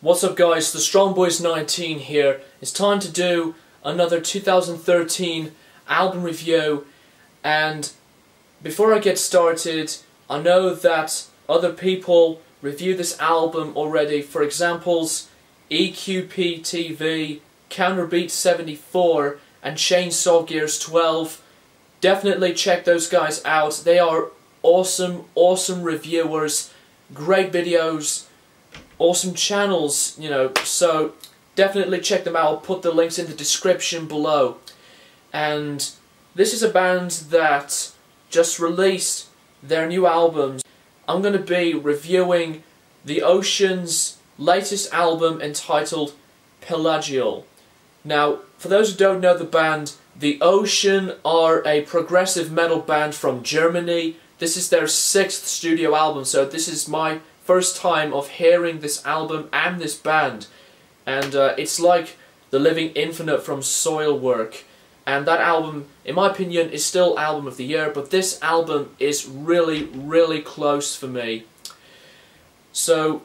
What's up guys, the Strong Boys 19 here. It's time to do another 2013 album review, and before I get started, I know that other people review this album already. For examples, EQP TV, Counterbeat 74 and Chainsaw Gears 12. Definitely check those guys out. They are awesome reviewers, great videos, awesome channels, you know, so definitely check them out. I'll put the links in the description below. And this is a band that just released their new albums. I'm going to be reviewing the Ocean's latest album entitled Pelagial. Now, for those who don't know the band, the Ocean are a progressive metal band from Germany. This is their 6th studio album, so this is my first time of hearing this album and this band. And it's like the Living Infinite from Soilwork. And that album, in my opinion, is still album of the year, but this album is really close for me. So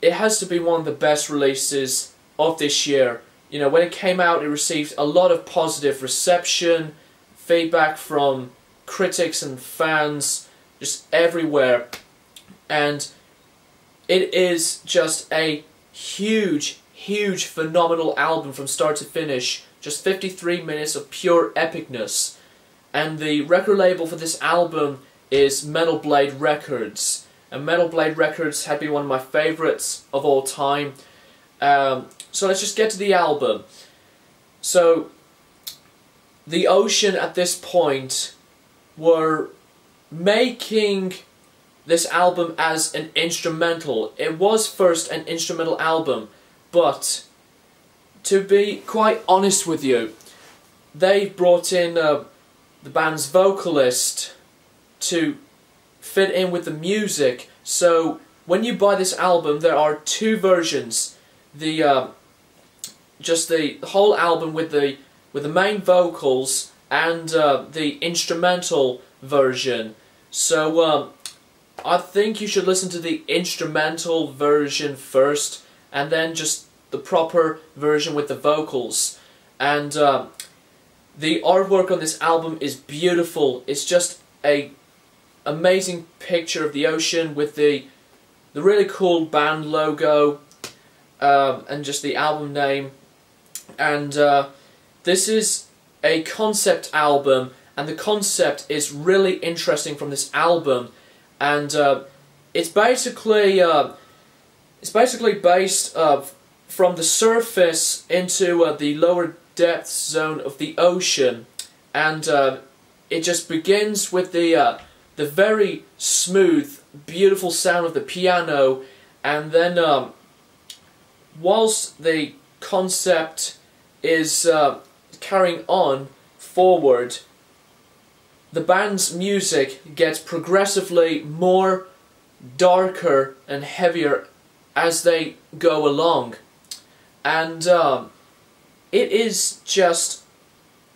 it has to be one of the best releases of this year. You know, when it came out, it received a lot of positive reception, feedback from critics and fans, just everywhere. And it is just a huge phenomenal album from start to finish. Just 53 minutes of pure epicness. And the record label for this album is Metal Blade Records. And Metal Blade Records had been one of my favourites of all time. So let's just get to the album. So, the Ocean at this point were making this album as an instrumental. It was first an instrumental album, but to be quite honest with you, they brought in the band's vocalist to fit in with the music. So when you buy this album, there are two versions. Just the whole album with the main vocals and the instrumental version. So I think you should listen to the instrumental version first, and then just the proper version with the vocals. And the artwork on this album is beautiful. It's just a amazing picture of the ocean with the really cool band logo and just the album name. And this is a concept album, and the concept is really interesting from this album. And it's basically based from the surface into the lower depth zone of the ocean, and it just begins with the very smooth, beautiful sound of the piano, and then whilst the concept is carrying on forward, the band's music gets progressively more darker and heavier as they go along. And it is just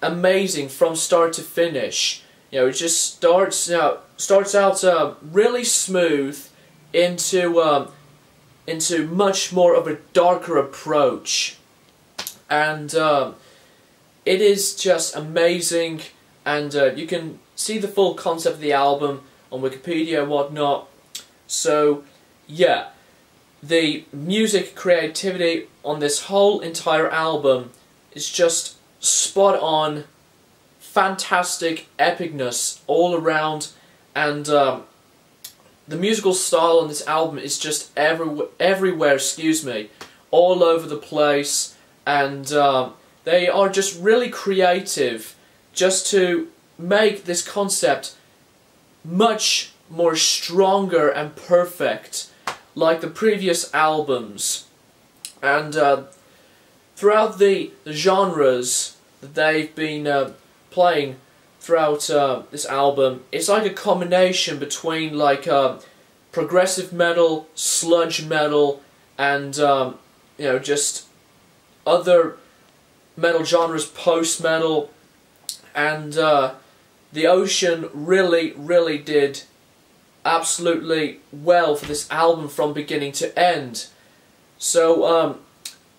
amazing from start to finish. You know, it just starts out really smooth into much more of a darker approach, and it is just amazing. And you can see the full concept of the album on Wikipedia and whatnot. So yeah, the music creativity on this whole entire album is just spot on, fantastic epicness all around. And the musical style on this album is just everywhere, all over the place. And they are just really creative just to make this concept much more stronger and perfect, like the previous albums. And throughout the genres that they've been playing throughout this album, it's like a combination between like progressive metal, sludge metal, and you know, just other metal genres, post-metal. And the Ocean really did absolutely well for this album from beginning to end. So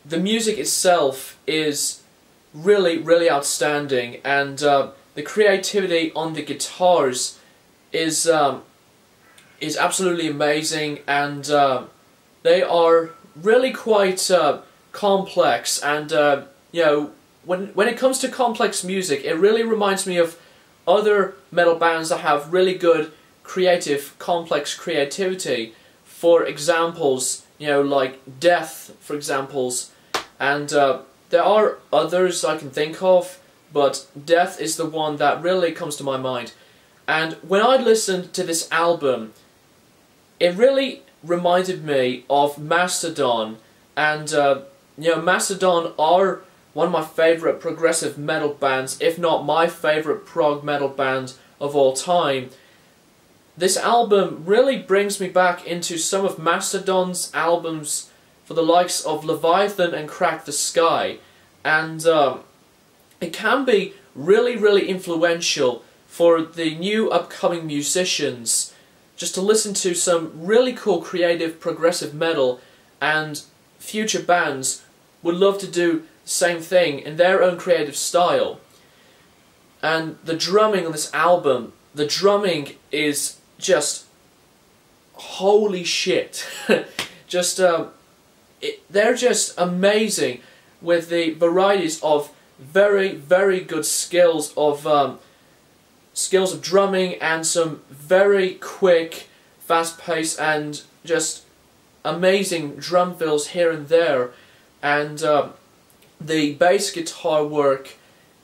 the music itself is really outstanding, and the creativity on the guitars is absolutely amazing, and they are really quite complex, and you know, when it comes to complex music, it really reminds me of other metal bands that have really good complex creativity. For examples, you know, like Death, for examples, and there are others I can think of, but Death is the one that really comes to my mind. And when I listened to this album, it really reminded me of Mastodon, and you know, Mastodon are one of my favourite progressive metal bands, if not my favourite prog metal band of all time. This album really brings me back into some of Mastodon's albums for the likes of Leviathan and Crack the Sky, and it can be really influential for the new upcoming musicians just to listen to some really cool creative progressive metal, and future bands would love to do the same thing in their own creative style. And the drumming on this album, the drumming is just holy shit. Just they're just amazing with the varieties of very good skills of drumming, and some very quick, fast-paced, and just amazing drum fills here and there. And the bass guitar work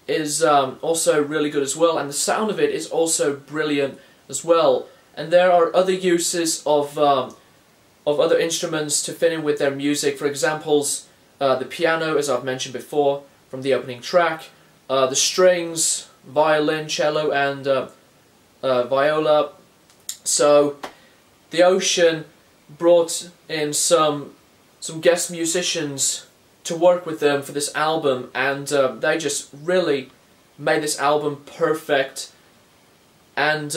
is also really good as well, and the sound of it is also brilliant as well. And there are other uses of other instruments to fit in with their music. For examples, the piano, as I've mentioned before, from the opening track, the strings, violin, cello, and viola. So the Ocean brought in some guest musicians to work with them for this album, and they just really made this album perfect. And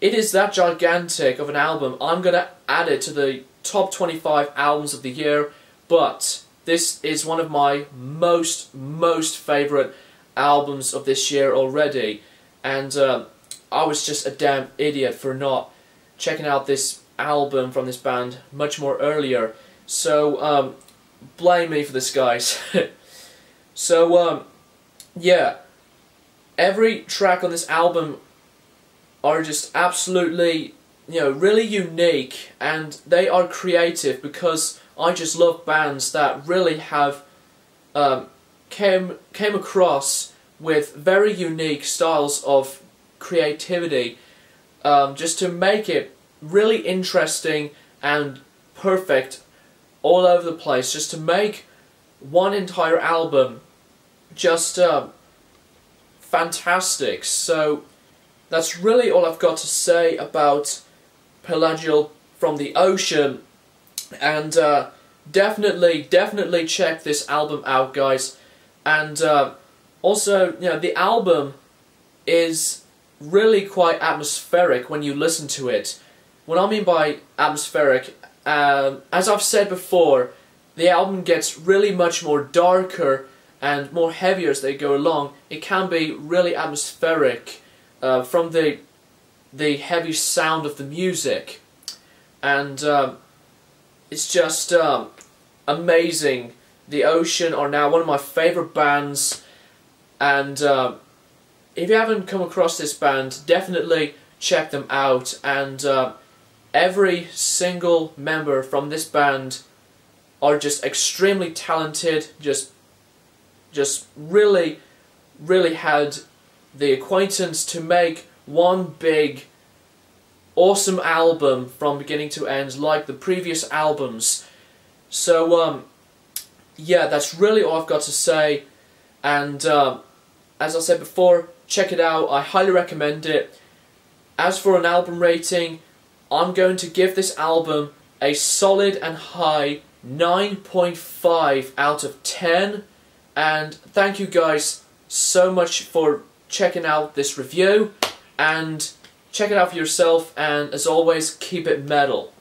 it is that gigantic of an album. I'm going to add it to the top 25 albums of the year, but this is one of my most favourite albums of this year already, and I was just a damn idiot for not checking out this album from this band much more earlier. So blame me for this, guys. So yeah, every track on this album are just absolutely, you know, really unique, and they are creative, because I just love bands that really have came across with very unique styles of creativity, just to make it really interesting and perfect all over the place, just to make one entire album just fantastic. So that's really all I've got to say about Pelagial from the Ocean, and definitely check this album out, guys. And also, you know, the album is really quite atmospheric when you listen to it. What I mean by atmospheric, as I've said before, the album gets really much more darker and more heavier as they go along. It can be really atmospheric from the heavy sound of the music, and it's just amazing. The Ocean are now one of my favourite bands, and if you haven't come across this band, definitely check them out. And every single member from this band are just extremely talented, just really had the acquaintance to make one big awesome album from beginning to end, like the previous albums. So yeah, that's really all I've got to say. And as I said before, check it out. I highly recommend it. As for an album rating, I'm going to give this album a solid and high 9.5 out of 10. And thank you guys so much for checking out this review, and check it out for yourself, and as always, keep it metal.